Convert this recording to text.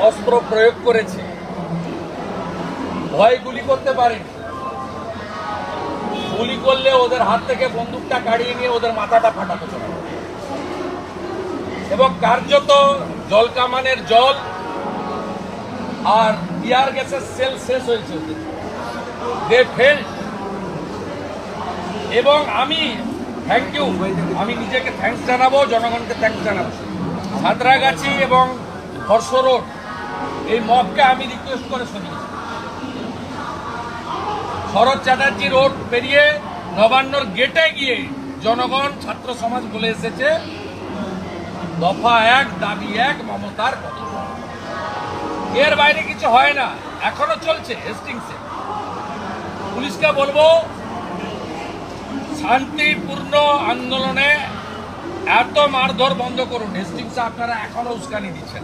অস্ত্র প্রয়োগ করেছে, ভয় গুলি করতে পারেনি। গুলি করলে ওদের হাত থেকে বন্দুকটা কাড়িয়ে নিয়ে ওদের মাথাটা ফাটাতে চলে এবং কার্যত জল কামানের জল আর টিয়ার গ্যাসের সেল শেষ হয়েছে ওদের। দে ফেল্ড। এবং আমি থ্যাংক ইউ, আমি নিজেকে থ্যাঙ্কস জানাবো, জনগণকে থ্যাঙ্কস জানাবো। সাঁতরাগাছি এবং হর্ষ রোড এই মবকে আমি রিকোয়েস্ট করে শুনিয়েছি। শরৎ চ্যাটার্জি রোড পেরিয়ে নবান্নর গেটে গিয়ে জনগণ ছাত্র সমাজ বলে এসেছে দফা 1 দাবি 1 মমতার পতন। এর বাইরে কিছু হয় না, এখনো চলছে হেস্টিংসে। পুলিশকে বলবো শান্তিপূর্ণ আন্দোলনে এত মারধর বন্ধ করুন। হেস্টিংসে আপনারা এখনো উস্কানি দিচ্ছেন।